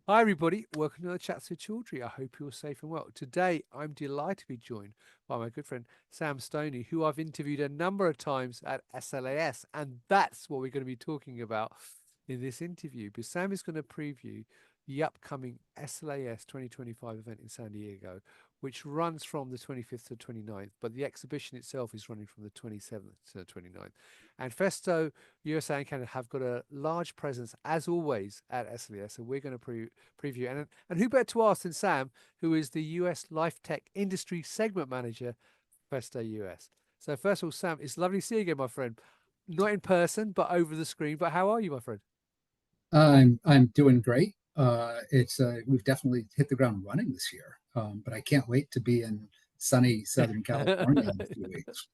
Hi, everybody. Welcome to the Chats with Chaudhry. I hope you're safe and well. Today, I'm delighted to be joined by my good friend Sam Stoney, who I've interviewed a number of times at SLAS, and that's what we're going to be talking about in this interview. But Sam is going to preview the upcoming SLAS 2025 event in San Diego, which runs from the 25th to the 29th, but the exhibition itself is running from the 27th to the 29th. And Festo USA and Canada have got a large presence, as always, at SLAS, so we're going to preview. And who better to ask than Sam, who is the US LifeTech Industry Segment Manager for Festo US. So first of all, Sam, it's lovely to see you again, my friend. Not in person, but over the screen. But how are you, my friend? I'm doing great. It's We've definitely hit the ground running this year, but I can't wait to be in sunny Southern California in a few weeks.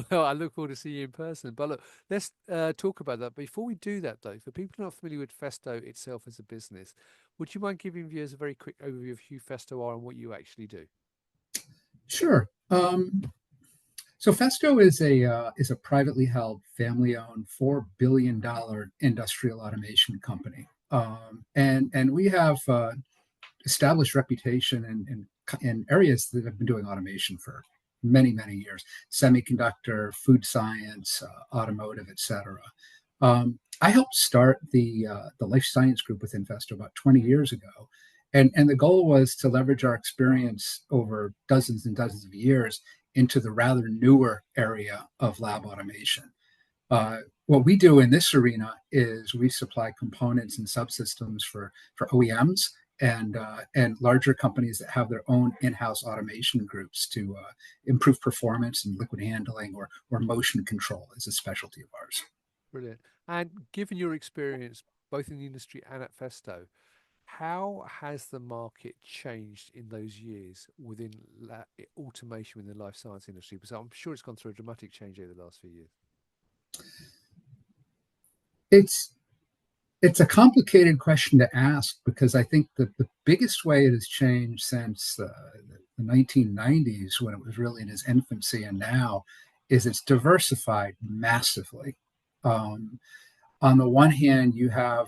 Well, I look forward to seeing you in person. But look, let's talk about that. Before we do that, though, for people not familiar with Festo itself as a business, would you mind giving viewers a very quick overview of who Festo are and what you actually do? Sure. So Festo is a privately held, family-owned, $4 billion industrial automation company, and we have established reputation in areas that have been doing automation for many years: semiconductor, food science, automotive, etc. I helped start the life science group within Festo about 20 years ago, and the goal was to leverage our experience over dozens and dozens of years into the rather newer area of lab automation. What we do in this arena is we supply components and subsystems for OEMs and larger companies that have their own in-house automation groups to improve performance and liquid handling or motion control is a specialty of ours. Brilliant. And given your experience both in the industry and at Festo, how has the market changed in those years within automation within the life science industry? Because I'm sure it's gone through a dramatic change over the last few years. It's it's a complicated question to ask because I think that the biggest way it has changed since the 1990s, when it was really in its infancy, and now is it's diversified massively. Um, on the one hand, you have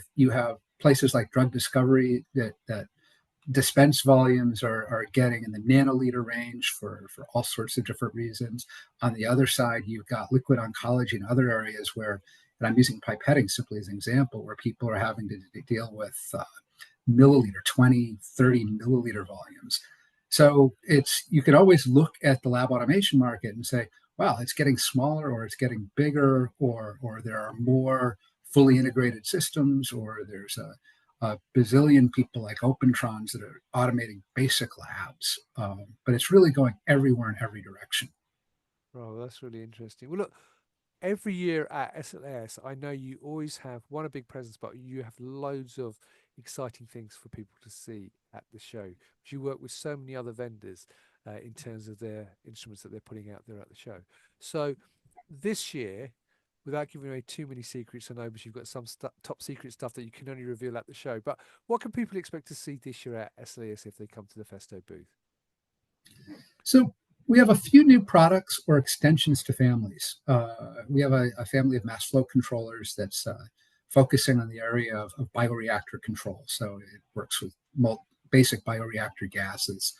places like drug discovery that dispense volumes are getting in the nanoliter range for all sorts of different reasons. On the other side, you've got liquid oncology and other areas where, and I'm using pipetting simply as an example, where people are having to deal with milliliter, 20, 30 milliliter volumes. So you can always look at the lab automation market and say, wow, it's getting smaller or it's getting bigger, or there are more fully integrated systems, or there's a bazillion people like Opentrons that are automating basic labs. But it's really going everywhere in every direction. Oh, that's really interesting. Well, look, every year at SLAS, I know you always have one a big presence, but you have loads of exciting things for people to see at the show. You work with so many other vendors in terms of their instruments that they're putting out there at the show. So this year, without giving away too many secrets, I know, but you've got some top secret stuff that you can only reveal at the show. But what can people expect to see this year at SLAS if they come to the Festo booth? So we have a few new products or extensions to families. We have a family of mass flow controllers that's focusing on the area of bioreactor control. So it works with basic bioreactor gases.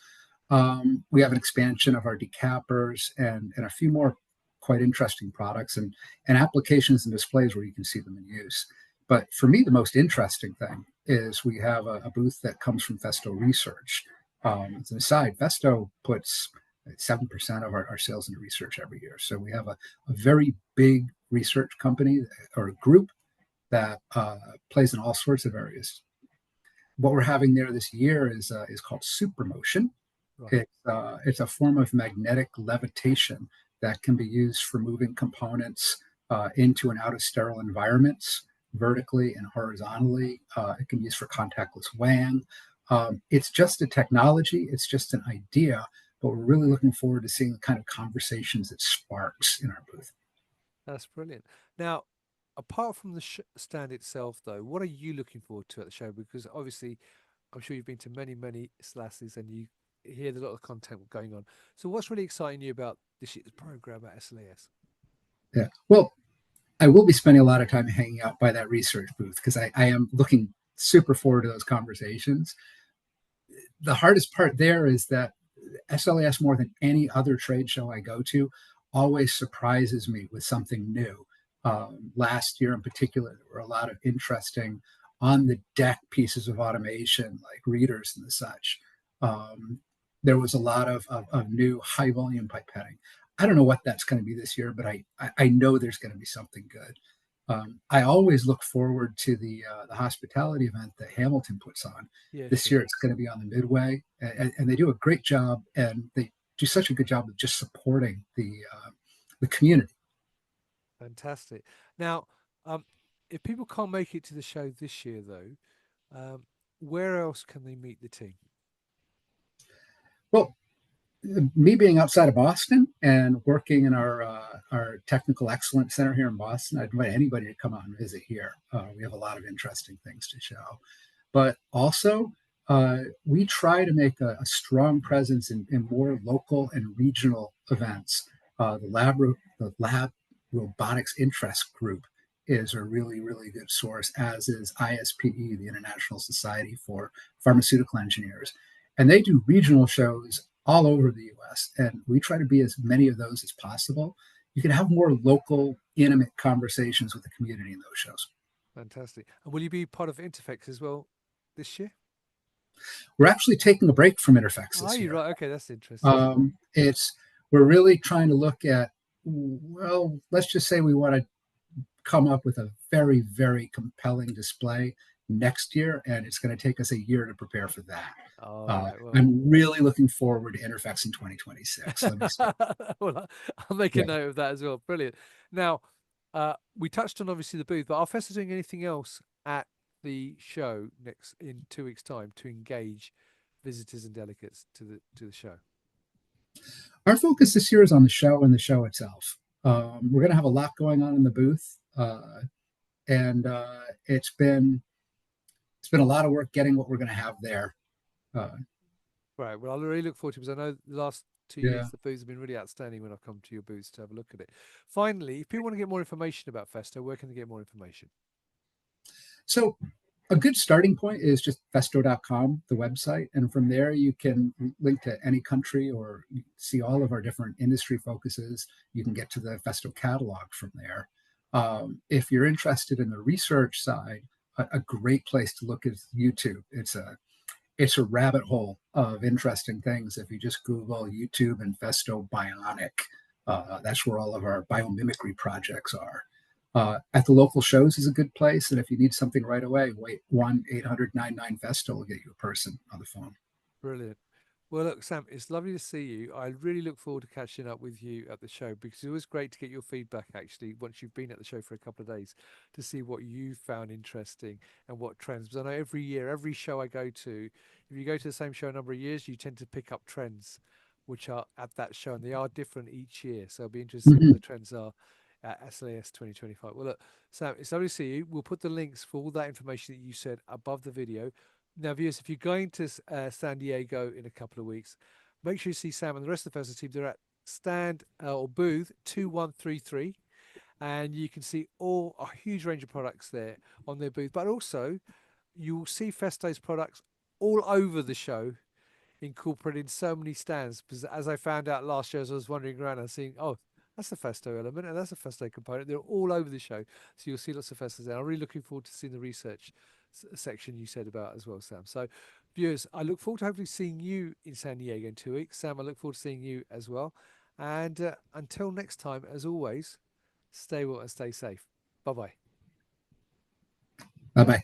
We have an expansion of our decappers and a few more quite interesting products and applications and displays where you can see them in use. But for me, the most interesting thing is we have a booth that comes from Festo Research. As an aside, Festo puts 7% of our sales into research every year. So we have a very big research company or a group that plays in all sorts of areas. What we're having there this year is called SupraMotion. Right. It's a form of magnetic levitation that can be used for moving components into and out of sterile environments vertically and horizontally. It can be used for contactless weighing. It's just a technology, it's just an idea, but we're really looking forward to seeing the kind of conversations it sparks in our booth. That's brilliant. Now, apart from the stand itself, though, what are you looking forward to at the show? Because obviously, I'm sure you've been to many SLASs and you hear a lot of content going on. So, what's really exciting you about this year's program at SLAS? Yeah. Well, I will be spending a lot of time hanging out by that research booth because I am looking super forward to those conversations. The hardest part there is that SLAS, more than any other trade show I go to, always surprises me with something new. Last year in particular, there were a lot of interesting on the deck pieces of automation, like readers and the such. Um, there was a lot of new high volume pipetting. I don't know what that's going to be this year, but I know there's going to be something good. I always look forward to the hospitality event that Hamilton puts on. Yeah, This sure. year it's going to be on the Midway, and they do a great job, and they do such a good job of just supporting the community. Fantastic. Now, um, if people can't make it to the show this year, though, um, where else can they meet the team? Well, me being outside of Boston and working in our technical excellence center here in Boston, I'd invite anybody to come out and visit here. We have a lot of interesting things to show, but also we try to make a strong presence in more local and regional events. The lab robotics interest group is a really good source, as is ISPE, the International Society for Pharmaceutical Engineers, and they do regional shows all over the US. And we try to be as many of those as possible. You can have more local, intimate conversations with the community in those shows. Fantastic. And will you be part of Interfex as well this year? We're actually taking a break from Interfex Are this you year. right? Okay, that's interesting. It's We're really trying to look at, well, let's just say we want to come up with a very compelling display next year, and it's going to take us a year to prepare for that. All right. Well, I'm really looking forward to Interfex in 2026. Let me say, well, I'll make a yeah. note of that as well. Brilliant. Now, we touched on obviously the booth, but are Festo doing anything else at the show next in 2 weeks' time to engage visitors and delegates to the show? Our focus this year is on the show and the show itself. We're going to have a lot going on in the booth, and it's been a lot of work getting what we're going to have there. Uh, Right. Well, I really look forward to it because I know the last 2 years yeah. the booths have been really outstanding when I've come to your booths to have a look at it. Finally, if people want to get more information about Festo, where can they get more information? So a good starting point is just festo.com, the website. And from there, you can link to any country or see all of our different industry focuses. You can get to the Festo catalog from there. If you're interested in the research side, a great place to look is YouTube. It's a rabbit hole of interesting things. If you just Google YouTube and Festo Bionic, that's where all of our biomimicry projects are. At the local shows is a good place. And if you need something right away, wait 1-800-99 Festo will get you a person on the phone. Brilliant. Well, look, Sam, it's lovely to see you. I really look forward to catching up with you at the show because it was great to get your feedback actually once you've been at the show for a couple of days to see what you found interesting and what trends. Because I know every year, every show I go to, if you go to the same show a number of years, you tend to pick up trends which are at that show and they are different each year. So I'll be interested to see what Mhm. the trends are at SLAS 2025. Well, look, Sam, it's lovely to see you. We'll put the links for all that information that you said above the video. Now, viewers, if you're going to San Diego in a couple of weeks, make sure you see Sam and the rest of the Festos team. They're at stand or booth 2133, and you can see all a huge range of products there on their booth. But also, you will see Festo's products all over the show, incorporated in so many stands. Because as I found out last year, as I was wandering around and seeing, oh, that's a Festo element and that's a Festo component. They're all over the show. So you'll see lots of Festos there. I'm really looking forward to seeing the research section you said about as well, Sam. So, viewers, I look forward to hopefully seeing you in San Diego in 2 weeks. Sam, I look forward to seeing you as well. And until next time, as always, stay well and stay safe. Bye bye. Bye bye.